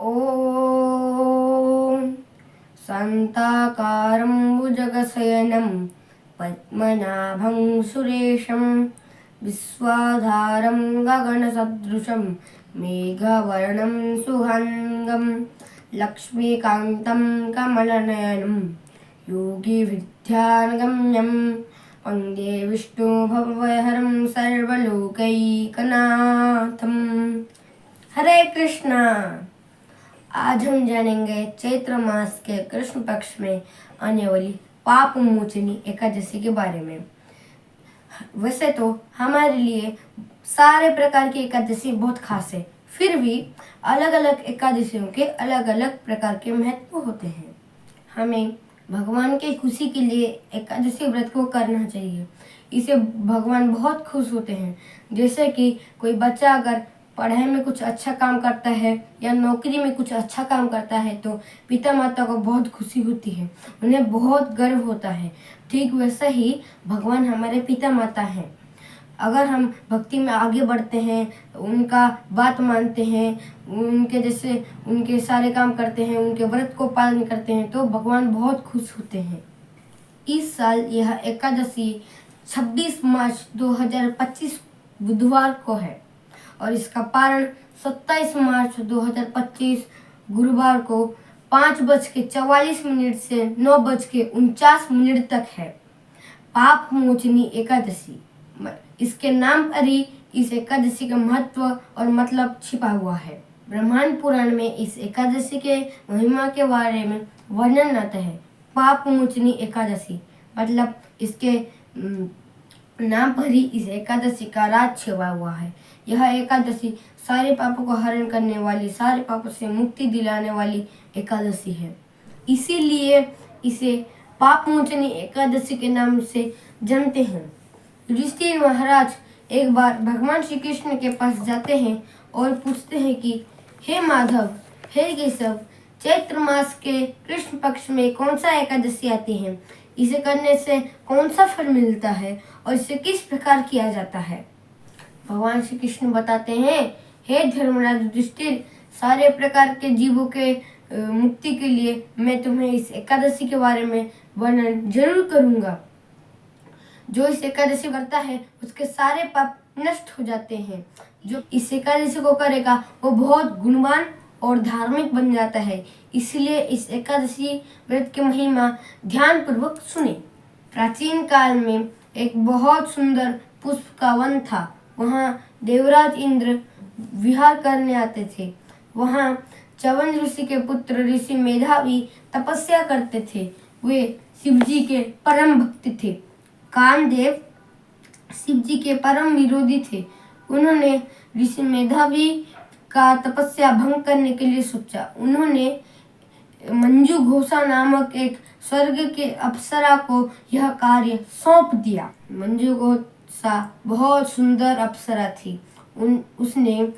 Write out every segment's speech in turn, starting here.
ॐ शान्ताकारं भुजगशयनं पद्मनाभं सुरेशं विश्वाधारं गगनसदृशं मेघवर्णं शुभाङ्गं लक्ष्मीकान्तं कमलनयनं योगिविद्यागम्यं वन्दे विष्णुभवहरं सर्वलोकैकनाथं। हरे कृष्णा। आज हम जानेंगे चैत्र मास के कृष्ण पक्ष में आने वाली पाप मोचनी एकादशी के बारे में। वैसे तो हमारे लिए सारे प्रकार की एकादशी बहुत खास है, फिर भी अलग अलग एकादशियों के अलग अलग प्रकार के महत्व होते हैं। हमें भगवान की खुशी के लिए एकादशी व्रत को करना चाहिए। इसे भगवान बहुत खुश होते हैं। जैसे कि कोई बच्चा अगर पढ़ाई में कुछ अच्छा काम करता है या नौकरी में कुछ अच्छा काम करता है तो पिता माता को बहुत खुशी होती है, उन्हें बहुत गर्व होता है। ठीक वैसा ही भगवान हमारे पिता माता हैं। अगर हम भक्ति में आगे बढ़ते हैं, उनका बात मानते हैं, उनके जैसे उनके सारे काम करते हैं, उनके व्रत को पालन करते हैं तो भगवान बहुत खुश होते हैं। इस साल यह एकादशी 26 मार्च 2025 बुधवार को है और इसका पारण 27 मार्च 2025 गुरुवार को 5:44 से 9:49 तक है। पाप मोचनी एकादशी, इसके नाम पर ही इस एकादशी का महत्व और मतलब छिपा हुआ है। ब्रह्मांड पुराण में इस एकादशी के महिमा के बारे में वर्णन आता है। पाप मोचनी एकादशी मतलब इसके नाम पर ही इस एकादशी का राज छिपा हुआ है। यह एकादशी सारे पापों को हरण करने वाली, सारे पापों से मुक्ति दिलाने वाली एकादशी है। इसीलिए इसे पाप मोचनी एकादशी के नाम से जानते हैं। युधिष्ठिर महाराज एक बार भगवान श्री कृष्ण के पास जाते हैं और पूछते हैं कि हे माधव, हे केशव, चैत्र मास के कृष्ण पक्ष में कौन सा एकादशी आती है? इसे करने से कौन सा फल मिलता है और इसे किस प्रकार किया जाता है? भगवान श्री कृष्ण बताते हैं, हे धर्मराज युधिष्ठिर, सारे प्रकार के जीवों के मुक्ति के लिए मैं तुम्हें इस एकादशी के बारे में वर्णन जरूर करूंगा। जो इस एकादशी करता है उसके सारे पाप नष्ट हो जाते हैं। जो इस एकादशी को करेगा वो बहुत गुणवान और धार्मिक बन जाता है। इसलिए इस एकादशी व्रत की महिमा ध्यान पूर्वक सुने। प्राचीन काल में एक बहुत सुंदर पुष्प का वन था। वहाँ देवराज इंद्र विहार करने आते थे। वहाँ च्यवन ऋषि के पुत्र ऋषि मेधावी तपस्या करते थे। वे शिवजी के परम भक्त थे। कामदेव शिवजी के परम विरोधी थे। उन्होंने ऋषि मेधावी का तपस्या भंग करने के लिए सोचा। उन्होंने मंजू घोषा नामक एक स्वर्ग के अप्सरा को यह कार्य सौंप दिया। मंजू घोषा बहुत सुंदर अप्सरा थी। उसने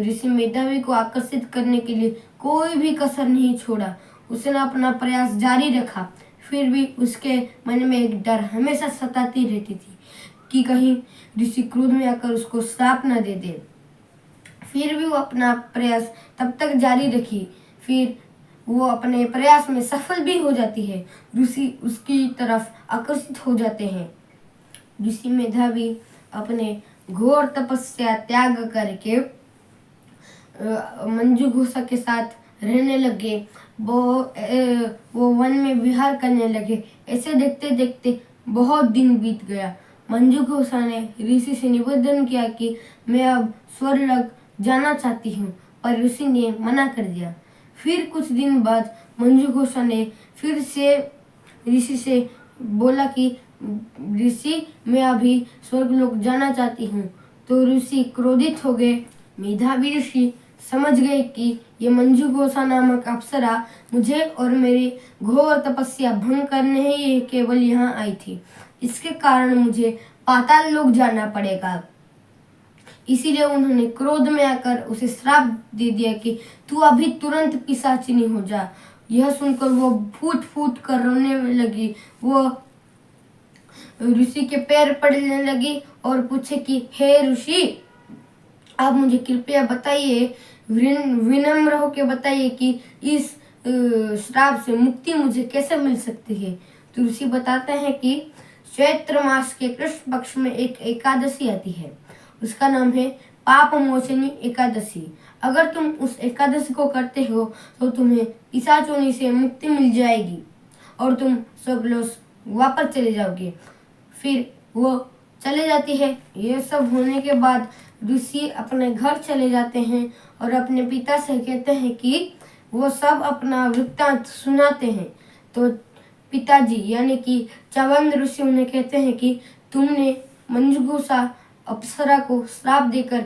ऋषि मेधावी को आकर्षित करने के लिए कोई भी कसर नहीं छोड़ा। उसने अपना प्रयास जारी रखा। फिर भी उसके मन में एक डर हमेशा सताती रहती थी कि कहीं ऋषि क्रोध में आकर उसको श्राप न दे दे। फिर भी वो अपना प्रयास तब तक जारी रखी। फिर वो अपने प्रयास में सफल भी हो जाती है। ऋषि उसकी तरफ आकर्षित हो जाते हैं। ऋषि मेधावी अपने घोर तपस्या त्याग करके मंजू घोषा के साथ रहने लगे। वो वन में विहार करने लगे। ऐसे देखते देखते बहुत दिन बीत गया। मंजू घोषा ने ऋषि से निवेदन किया कि मैं अब स्वर्गलोक जाना चाहती हूँ, पर ऋषि ने मना कर दिया। फिर कुछ दिन बाद मंजू घोषा ने फिर से ऋषि से बोला कि ऋषि, मैं अभी स्वर्गलोक जाना चाहती हूँ। तो ऋषि क्रोधित हो गए। मेधावी ऋषि समझ गए कि ये मंजू घोषा नामक अप्सरा मुझे और मेरी घोर तपस्या भंग करने ही केवल यहाँ आई थी। इसके कारण मुझे पाताल लोक जाना पड़ेगा। इसीलिए उन्होंने क्रोध में आकर उसे श्राप दे दिया कि तू अभी तुरंत पिशाचिनी हो जा। यह सुनकर वो फूट फूट कर रोने लगी। वो ऋषि के पैर पड़ने लगी और पूछे कि हे ऋषि, आप मुझे कृपया बताइए विनम्र होकर बताइए कि इस श्राप से मुक्ति मुझे कैसे मिल सकती है। तो ऋषि बताते हैं कि चैत्र मास के कृष्ण पक्ष में एक एकादशी आती है, उसका नाम है पाप मोचनी एकादशी। अगर तुम उस एकादशी को करते हो तो तुम्हें पिशाचों से मुक्ति मिल जाएगी और तुम सब लोग वापस चले जाओगे। फिर वो चले जाती है। ये सब होने के बाद ऋषि अपने घर चले जाते हैं और अपने पिता से कहते हैं कि वो सब अपना वृत्तांत सुनाते हैं। तो पिताजी यानी कि च्यवनप्राश ऋषि उन्हें कहते हैं कि तुमने मंजुषा अप्सरा को श्राप देकर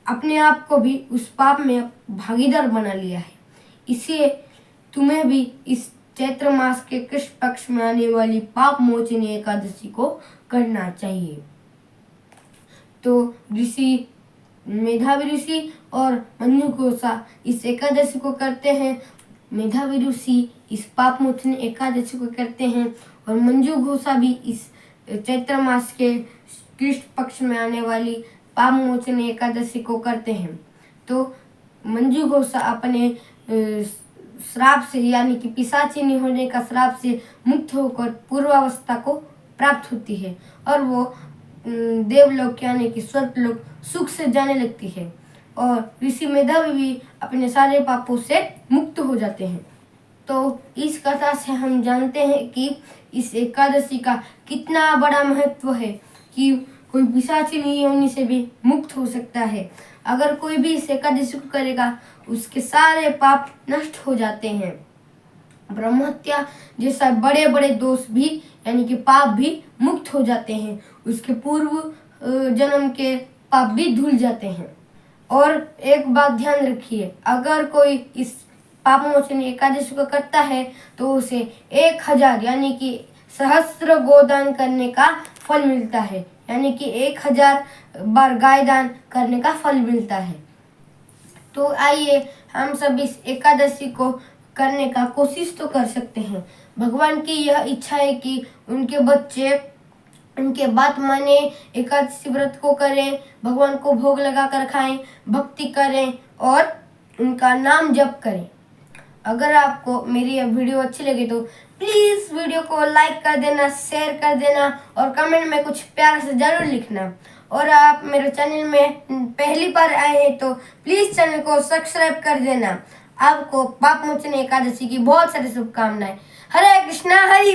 अपने आप को भी उस पाप में भागीदार बना लिया है, इसलिए तुम्हें भी इस चैत्र मास के कृष्ण पक्ष में आने वाली पाप मोचनी एकादशी को करना चाहिए। तो ऋषि मेधावी ऋषि और मंजुषा इस एकादशी को करते हैं। मेधावी ऋषि इस पाप मोचनी एकादशी को करते हैं और मंजुषा भी इस चैत्र मास के कृष्ण पक्ष में आने वाली पाप मोचनी एकादशी को करते हैं। तो मंजुषा अपने श्राप से यानी कि पिशाचिनी होने का श्राप से मुक्त होकर पूर्वावस्था को प्राप्त होती है और वो देवलोक यानी कि स्वर्गलोक सुख से जाने लगती है और ऋषि मेधावी भी अपने सारे पापों से मुक्त हो जाते हैं। तो इस कथा से हम जानते हैं कि इस एकादशी का कितना बड़ा महत्व है कि कोई पिशाचिनी योनि से भी मुक्त हो सकता है। अगर कोई भी इस एकादशी को करेगा उसके सारे पाप नष्ट हो जाते हैं। ब्रह्महत्या जैसा बड़े बड़े दोष भी यानी कि पाप भी मुक्त हो जाते हैं। उसके पूर्व जन्म के पाप भी धुल जाते हैं। और एक बात ध्यान रखिए, अगर कोई इस पाप मोचनी एकादशी को करता है तो उसे 1000 यानी कि सहस्त्र गोदान करने का फल मिलता है, यानी कि 1000 बार गाय दान करने का फल मिलता है। तो आइए हम सब इस एकादशी को करने का कोशिश तो कर सकते हैं। भगवान की यह इच्छा है कि उनके बच्चे उनके बात माने, एकादशी व्रत को करें, भगवान को भोग लगा कर खाएं, भक्ति करें और उनका नाम जप करें। अगर आपको मेरी यह वीडियो अच्छी लगे तो प्लीज़ वीडियो को लाइक कर देना, शेयर कर देना और कमेंट में कुछ प्यार से ज़रूर लिखना। और आप मेरे चैनल में पहली बार आए हैं तो प्लीज़ चैनल को सब्सक्राइब कर देना। आपको पाप मोचनी एकादशी की बहुत सारी शुभकामनाएं। हरे कृष्णा हरि